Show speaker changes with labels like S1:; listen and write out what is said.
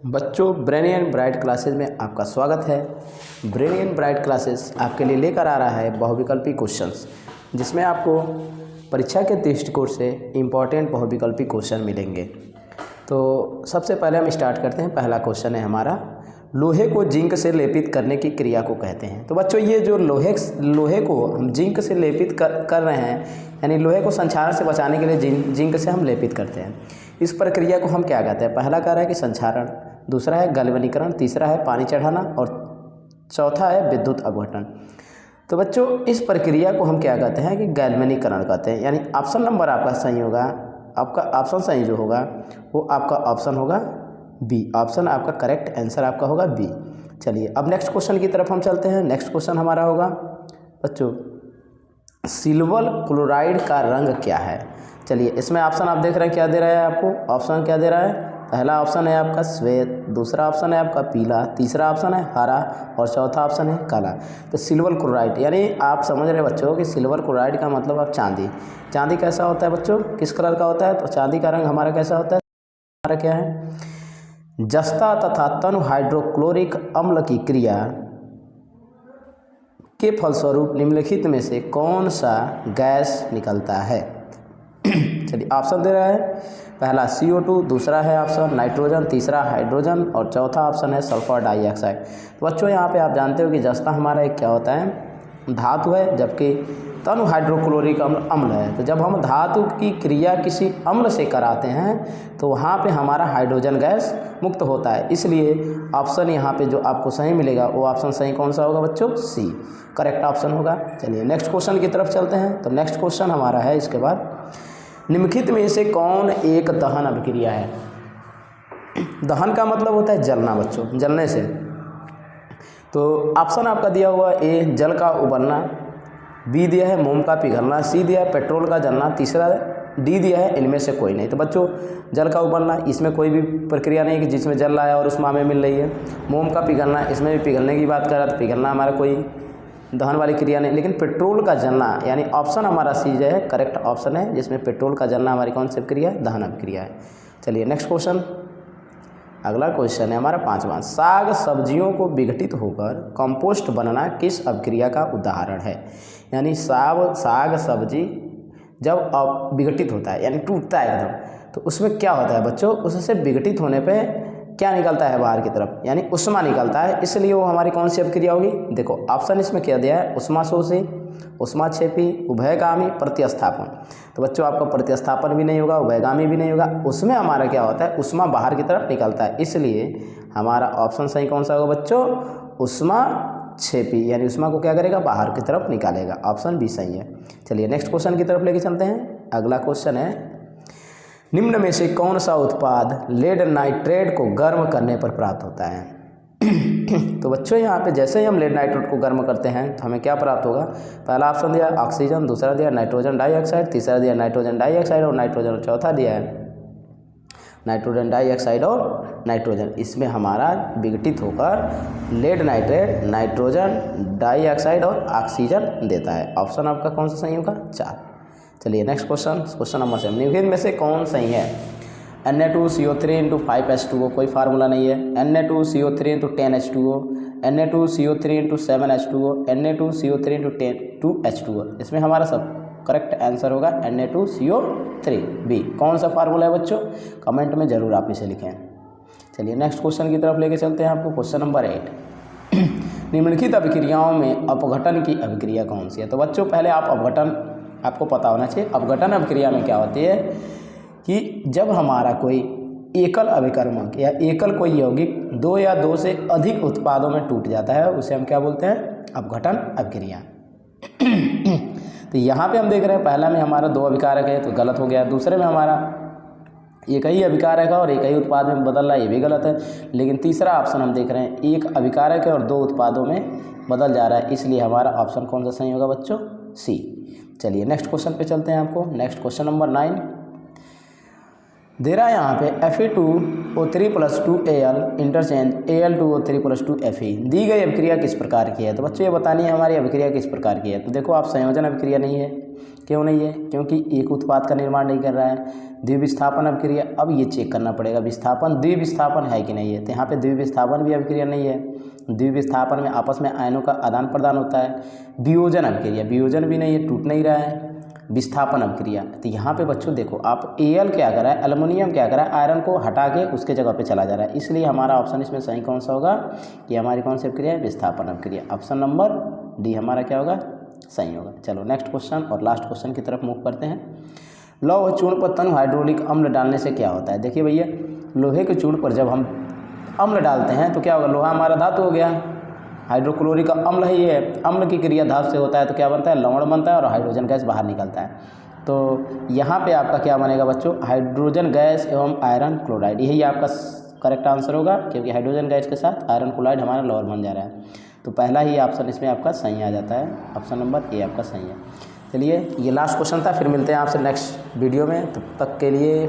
S1: बच्चों, ब्रेनियन bright classes में आपका स्वागत है। ब्रेनियन ब्राइट क्लासेस आपके लिए लेकर आ रहा है बहुविकल्पी क्वेश्चंस, जिसमें आपको परीक्षा के दृष्टिकोण से इम्पॉर्टेंट बहुविकल्पी क्वेश्चन मिलेंगे। तो सबसे पहले हम स्टार्ट करते हैं। पहला क्वेश्चन है हमारा, लोहे को जिंक से लेपित करने की क्रिया को कहते हैं। तो बच्चों, ये जो लोहे को हम जिंक से लेपित कर रहे हैं, यानी लोहे को संक्षारण से बचाने के लिए जिंक से हम लेपित करते हैं। इस प्रक्रिया को हम क्या कहते हैं? पहला कह रहा है कि संक्षारण, दूसरा है गैल्वेनीकरण, तीसरा है पानी चढ़ाना और चौथा है विद्युत अपघटन। तो बच्चों, इस प्रक्रिया को हम क्या कहते हैं? कि गैल्वेनीकरण कहते हैं। यानी ऑप्शन नंबर आपका सही होगा। आपका ऑप्शन सही जो होगा वो आपका ऑप्शन होगा बी। ऑप्शन आपका करेक्ट आंसर आपका होगा बी। चलिए अब नेक्स्ट क्वेश्चन की तरफ हम चलते हैं। नेक्स्ट क्वेश्चन हमारा होगा बच्चों, सिल्वर क्लोराइड का रंग क्या है? चलिए इसमें ऑप्शन आप देख रहे हैं क्या दे रहा है आपको? ऑप्शन क्या दे रहा है? पहला ऑप्शन है आपका श्वेत, दूसरा ऑप्शन है आपका पीला, तीसरा ऑप्शन है हरा और चौथा ऑप्शन है काला। तो सिल्वर क्लोराइड, यानी आप समझ रहे बच्चों कि सिल्वर क्लोराइड का मतलब आप चांदी। चांदी कैसा होता है बच्चों? किस कलर का होता है? तो चांदी का रंग हमारा कैसा होता है? हमारा क्या है? जस्ता तथा तनु हाइड्रोक्लोरिक अम्ल की क्रिया के फलस्वरूप निम्नलिखित में से कौन सा गैस निकलता है? चलिए ऑप्शन दे रहा है, पहला CO2, दूसरा है ऑप्शन नाइट्रोजन, तीसरा हाइड्रोजन और चौथा ऑप्शन है सल्फर डाइऑक्साइड। तो बच्चों, यहाँ पे आप जानते हो कि जस्ता हमारा एक क्या होता है? धातु है, जबकि तनु हाइड्रोक्लोरिक अम्ल है। तो जब हम धातु की क्रिया किसी अम्ल से कराते हैं तो वहाँ पे हमारा हाइड्रोजन गैस मुक्त होता है। इसलिए ऑप्शन यहाँ पे जो आपको सही मिलेगा वो ऑप्शन सही कौन सा होगा बच्चों? सी करेक्ट ऑप्शन होगा। चलिए नेक्स्ट क्वेश्चन की तरफ चलते हैं। तो नेक्स्ट क्वेश्चन हमारा है इसके बाद, निम्नलिखित में से कौन एक दहन अभिक्रिया है? दहन का मतलब होता है जलना बच्चों, जलने से। तो ऑप्शन आपका दिया हुआ ए जल का उबलना, बी दिया है मोम का पिघलना, सी दिया है पेट्रोल का जलना, तीसरा डी दिया है इनमें से कोई नहीं। तो बच्चों, जल का उबलना, इसमें कोई भी प्रक्रिया नहीं कि जिसमें जल रहा है और उष्मा में मिल रही है। मोम का पिघलना, इसमें भी पिघलने की बात कर रहा था, पिघलना हमारा कोई दहन वाली क्रिया नहीं। लेकिन पेट्रोल का जलना, यानी ऑप्शन हमारा सी जो है करेक्ट ऑप्शन है, जिसमें पेट्रोल का जलना हमारी कौन सी क्रिया है? दहन अभिक्रिया है। चलिए नेक्स्ट क्वेश्चन, अगला क्वेश्चन है हमारा पांचवा, साग सब्जियों को विघटित होकर कंपोस्ट बनना किस अभिक्रिया का उदाहरण है? यानी साग सब्जी जब विघटित होता है यानी टूटता है एकदम, तो उसमें क्या होता है बच्चों? उससे विघटित होने पे क्या निकलता है बाहर की तरफ? यानी उष्मा निकलता है। इसलिए वो हमारी कौन सी अभिक्रिया होगी? देखो ऑप्शन इसमें क्या दिया है, उष्माशोषी, उष्माक्षेपी, उभयगामी, प्रतिस्थापन। तो बच्चों, आपका प्रतिस्थापन भी नहीं होगा, उभयगामी भी नहीं होगा। उसमें हमारा क्या होता है? उष्मा बाहर की तरफ निकलता है। इसलिए हमारा ऑप्शन सही कौन सा होगा बच्चों? उष्माक्षेपी, यानी उष्मा को क्या करेगा? बाहर की तरफ निकालेगा। ऑप्शन बी सही है। चलिए नेक्स्ट क्वेश्चन की तरफ लेके चलते हैं। अगला क्वेश्चन है, निम्न में से कौन सा उत्पाद लेड नाइट्रेट को गर्म करने पर प्राप्त होता है? तो बच्चों, यहाँ पे जैसे ही हम लेड नाइट्रेट को गर्म करते हैं तो हमें क्या प्राप्त होगा? पहला ऑप्शन दिया ऑक्सीजन, दूसरा दिया नाइट्रोजन डाइऑक्साइड, तीसरा दिया नाइट्रोजन डाइऑक्साइड और नाइट्रोजन, और चौथा दिया है नाइट्रोजन डाइऑक्साइड और नाइट्रोजन। इसमें हमारा विघटित होकर लेड नाइट्रेट नाइट्रोजन डाइऑक्साइड और ऑक्सीजन देता है। ऑप्शन आपका कौन सा सही होगा? 4। चलिए नेक्स्ट क्वेश्चन नंबर 7, निम्नलिखित में से कौन सही है? Na2CO3 × 5H2O, कोई फार्मूला नहीं है। Na2CO3 × 10H2O, Na2CO3 × 7H2O, Na2CO3 × 2H2O। इसमें हमारा सब करेक्ट आंसर होगा Na2CO3 बी। कौन सा फार्मूला है बच्चों? कमेंट में ज़रूर आप इसे लिखें। चलिए नेक्स्ट क्वेश्चन की तरफ लेके चलते हैं आपको। क्वेश्चन नंबर 8, निम्नलिखित अभिक्रियाओं में अपघटन की अभिक्रिया कौन सी है? तो बच्चों, पहले आप अपघटन आपको पता होना चाहिए। अपघटन अभिक्रिया में क्या होती है कि जब हमारा कोई एकल अभिकर्मक या एकल कोई यौगिक 2 या 2 से अधिक उत्पादों में टूट जाता है, उसे हम क्या बोलते हैं? अपघटन अभिक्रिया। तो यहाँ पे हम देख रहे हैं पहला में हमारा 2 अभिकारक है तो गलत हो गया, दूसरे में हमारा एक ही अभिकारक है और एक ही उत्पाद में बदल रहा है, ये भी गलत है। लेकिन तीसरा ऑप्शन हम देख रहे हैं एक अभिकारक है और 2 उत्पादों में बदल जा रहा है, इसलिए हमारा ऑप्शन कौन सा सही होगा बच्चों? सी। चलिए नेक्स्ट क्वेश्चन पे चलते हैं आपको। नेक्स्ट क्वेश्चन नंबर 9, दे रहा है यहाँ पे Fe2O3+2Al इंटरचेंज Al2O3+2Fe। दी गई अभिक्रिया किस प्रकार की है? तो बच्चों ये बतानी है हमारी अभिक्रिया किस प्रकार की है। तो देखो आप संयोजन अभिक्रिया नहीं है। क्यों नहीं है? क्योंकि एक उत्पाद का निर्माण नहीं कर रहा है। द्विविस्थापन अभिक्रिया, अब ये चेक करना पड़ेगा विस्थापन द्विविस्थापन है कि नहीं है। तो यहाँ पे द्विविस्थापन भी अभिक्रिया नहीं है। द्विविस्थापन में आपस में आयनों का आदान प्रदान होता है। वियोजन अभिक्रिया, वियोजन भी नहीं है, टूट नहीं रहा है। विस्थापन अभिक्रिया, तो यहाँ पे बच्चों देखो आप Al क्या कर रहा है, एल्युमिनियम क्या कर रहा है, आयरन को हटा के उसके जगह पे चला जा रहा है। इसलिए हमारा ऑप्शन इसमें सही कौन सा होगा? ये हमारी कौन सी अभिक्रिया है? विस्थापन अभिक्रिया। ऑप्शन नंबर डी हमारा क्या होगा? सही होगा। चलो नेक्स्ट क्वेश्चन और लास्ट क्वेश्चन की तरफ मूव करते हैं। लौह चूर्ण पर तनु हाइड्रोलिक अम्ल डालने से क्या होता है? देखिए भैया, लोहे के चूर्ण पर जब हम अम्ल डालते हैं तो क्या होगा? लोहा हमारा धातु हो गया, हाइड्रोक्लोरिक अम्ल है ये, अम्ल की क्रिया धातु से होता है तो क्या बनता है? लवण बनता है और हाइड्रोजन गैस बाहर निकलता है। तो यहाँ पे आपका क्या बनेगा बच्चों? हाइड्रोजन गैस एवं आयरन क्लोराइड, यही आपका करेक्ट आंसर होगा, क्योंकि हाइड्रोजन गैस के साथ आयरन क्लोराइड हमारा लवण बन जा रहा है। तो पहला ही ऑप्शन इसमें आपका सही आ जाता है, ऑप्शन नंबर ए आपका सही है। चलिए ये लास्ट क्वेश्चन था, फिर मिलते हैं आपसे नेक्स्ट वीडियो में, तब तक के लिए